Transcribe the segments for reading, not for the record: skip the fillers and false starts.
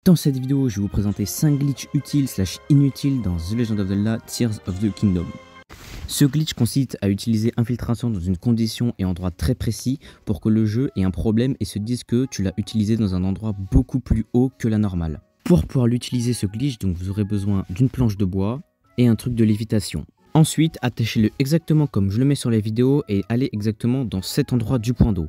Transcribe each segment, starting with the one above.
Dans cette vidéo, je vais vous présenter 5 glitches utiles / inutiles dans The Legend of Zelda Tears of the Kingdom. Ce glitch consiste à utiliser infiltration dans une condition et endroit très précis pour que le jeu ait un problème et se dise que tu l'as utilisé dans un endroit beaucoup plus haut que la normale. Pour pouvoir l'utiliser ce glitch, donc vous aurez besoin d'une planche de bois et un truc de lévitation. Ensuite, attachez-le exactement comme je le mets sur les vidéos et allez exactement dans cet endroit du point d'eau.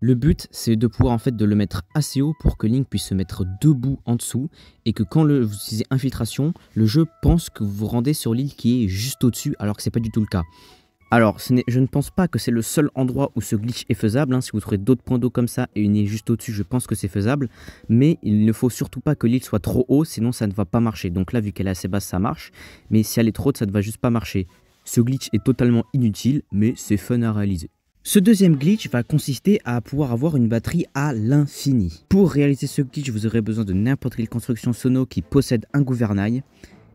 Le but, c'est de pouvoir de le mettre assez haut pour que Link puisse se mettre debout en dessous et que quand vous utilisez infiltration, le jeu pense que vous vous rendez sur l'île qui est juste au-dessus alors que c'est pas du tout le cas. Alors, je ne pense pas que c'est le seul endroit où ce glitch est faisable. Si vous trouvez d'autres points d'eau comme ça et une île juste au-dessus, je pense que c'est faisable. Mais il ne faut surtout pas que l'île soit trop haut, sinon ça ne va pas marcher. Donc là, vu qu'elle est assez basse, ça marche. Mais si elle est trop haute, ça ne va juste pas marcher. Ce glitch est totalement inutile, mais c'est fun à réaliser. Ce deuxième glitch va consister à pouvoir avoir une batterie à l'infini. Pour réaliser ce glitch, vous aurez besoin de n'importe quelle construction sono qui possède un gouvernail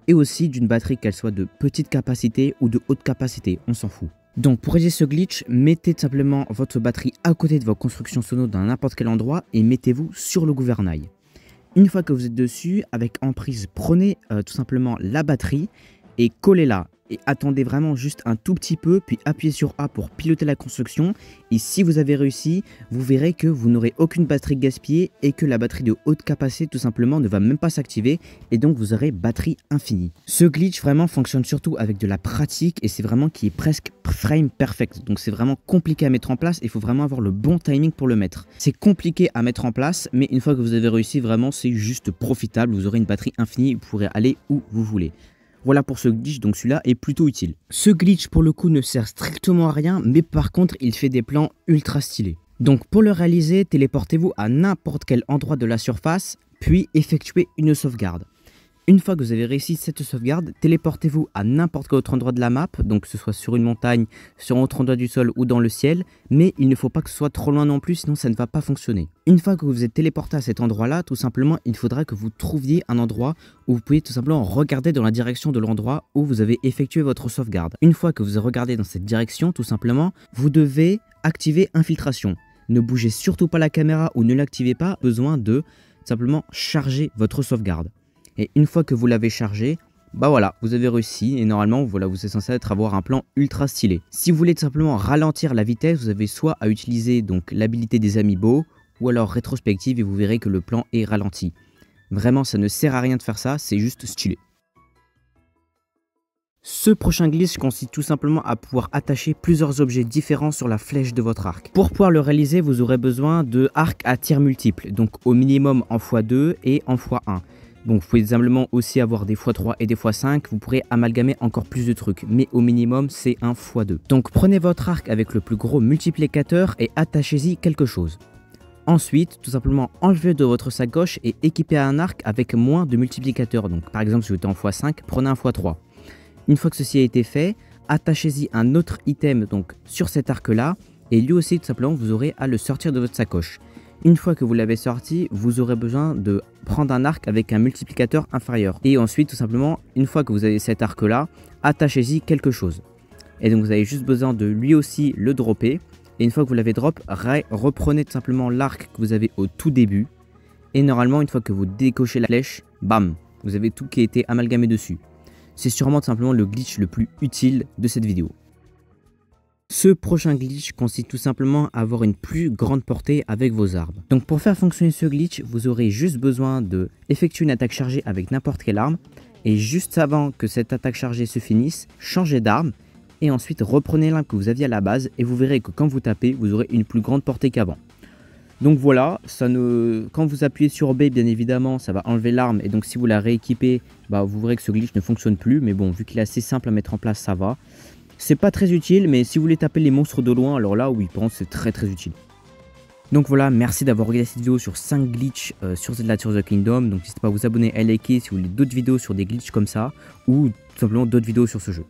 et aussi d'une batterie, qu'elle soit de petite capacité ou de haute capacité, on s'en fout. Donc pour réaliser ce glitch, mettez tout simplement votre batterie à côté de vos constructions sono dans n'importe quel endroit et mettez-vous sur le gouvernail. Une fois que vous êtes dessus, avec emprise, prenez tout simplement la batterie et collez-la. Et attendez vraiment juste un tout petit peu, puis appuyez sur A pour piloter la construction. Et si vous avez réussi, vous verrez que vous n'aurez aucune batterie gaspillée et que la batterie de haute capacité tout simplement ne va même pas s'activer. Et donc vous aurez batterie infinie. Ce glitch vraiment fonctionne surtout avec de la pratique et c'est vraiment qui est presque frame perfect. Donc c'est vraiment compliqué à mettre en place et il faut vraiment avoir le bon timing pour le mettre. C'est compliqué à mettre en place, mais une fois que vous avez réussi, vraiment c'est juste profitable. Vous aurez une batterie infinie et vous pourrez aller où vous voulez. Voilà pour ce glitch, donc celui-là est plutôt utile. Ce glitch pour le coup ne sert strictement à rien, mais par contre il fait des plans ultra stylés. Donc pour le réaliser, téléportez-vous à n'importe quel endroit de la surface, puis effectuez une sauvegarde. Une fois que vous avez réussi cette sauvegarde, téléportez-vous à n'importe quel autre endroit de la map, donc que ce soit sur une montagne, sur un autre endroit du sol ou dans le ciel, mais il ne faut pas que ce soit trop loin non plus, sinon ça ne va pas fonctionner. Une fois que vous êtes téléporté à cet endroit-là, tout simplement, il faudra que vous trouviez un endroit où vous pouvez tout simplement regarder dans la direction de l'endroit où vous avez effectué votre sauvegarde. Une fois que vous regardez dans cette direction, tout simplement, vous devez activer infiltration. Ne bougez surtout pas la caméra ou ne l'activez pas, besoin de simplement charger votre sauvegarde. Et une fois que vous l'avez chargé, bah voilà, vous avez réussi et normalement voilà, vous êtes censé avoir un plan ultra stylé. Si vous voulez tout simplement ralentir la vitesse, vous avez soit à utiliser donc l'habilité des amiibo ou alors rétrospective et vous verrez que le plan est ralenti. Vraiment, ça ne sert à rien de faire ça, c'est juste stylé. Ce prochain glitch consiste tout simplement à pouvoir attacher plusieurs objets différents sur la flèche de votre arc. Pour pouvoir le réaliser, vous aurez besoin de arcs à tir multiple, donc au minimum en x2 et en x1. Donc vous pouvez simplement aussi avoir des x3 et des x5, vous pourrez amalgamer encore plus de trucs, mais au minimum c'est un x2. Donc prenez votre arc avec le plus gros multiplicateur et attachez-y quelque chose. Ensuite, tout simplement enlevez de votre sacoche et équipez un arc avec moins de multiplicateur. Donc par exemple si vous êtes en x5, prenez un x3. Une fois que ceci a été fait, attachez-y un autre item donc sur cet arc là et lui aussi tout simplement vous aurez à le sortir de votre sacoche. Une fois que vous l'avez sorti, vous aurez besoin de prendre un arc avec un multiplicateur inférieur. Et ensuite, tout simplement, une fois que vous avez cet arc-là, attachez-y quelque chose. Et donc, vous avez juste besoin de lui aussi le dropper. Et une fois que vous l'avez drop, reprenez tout simplement l'arc que vous avez au tout début. Et normalement, une fois que vous décochez la flèche, bam, vous avez tout qui a été amalgamé dessus. C'est sûrement tout simplement le glitch le plus utile de cette vidéo. Ce prochain glitch consiste tout simplement à avoir une plus grande portée avec vos armes. Donc pour faire fonctionner ce glitch, vous aurez juste besoin de effectuer une attaque chargée avec n'importe quelle arme. Et juste avant que cette attaque chargée se finisse, changez d'arme. Et ensuite reprenez l'arme que vous aviez à la base. Et vous verrez que quand vous tapez, vous aurez une plus grande portée qu'avant. Donc voilà, quand vous appuyez sur B, bien évidemment, ça va enlever l'arme. Et donc si vous la rééquipez, vous verrez que ce glitch ne fonctionne plus. Mais bon, vu qu'il est assez simple à mettre en place, ça va. C'est pas très utile, mais si vous voulez taper les monstres de loin, alors là, oui, c'est très utile. Donc voilà, merci d'avoir regardé cette vidéo sur 5 glitches sur Zelda Tears of the Kingdom. Donc n'hésitez pas à vous abonner et à liker si vous voulez d'autres vidéos sur des glitches comme ça, ou tout simplement d'autres vidéos sur ce jeu.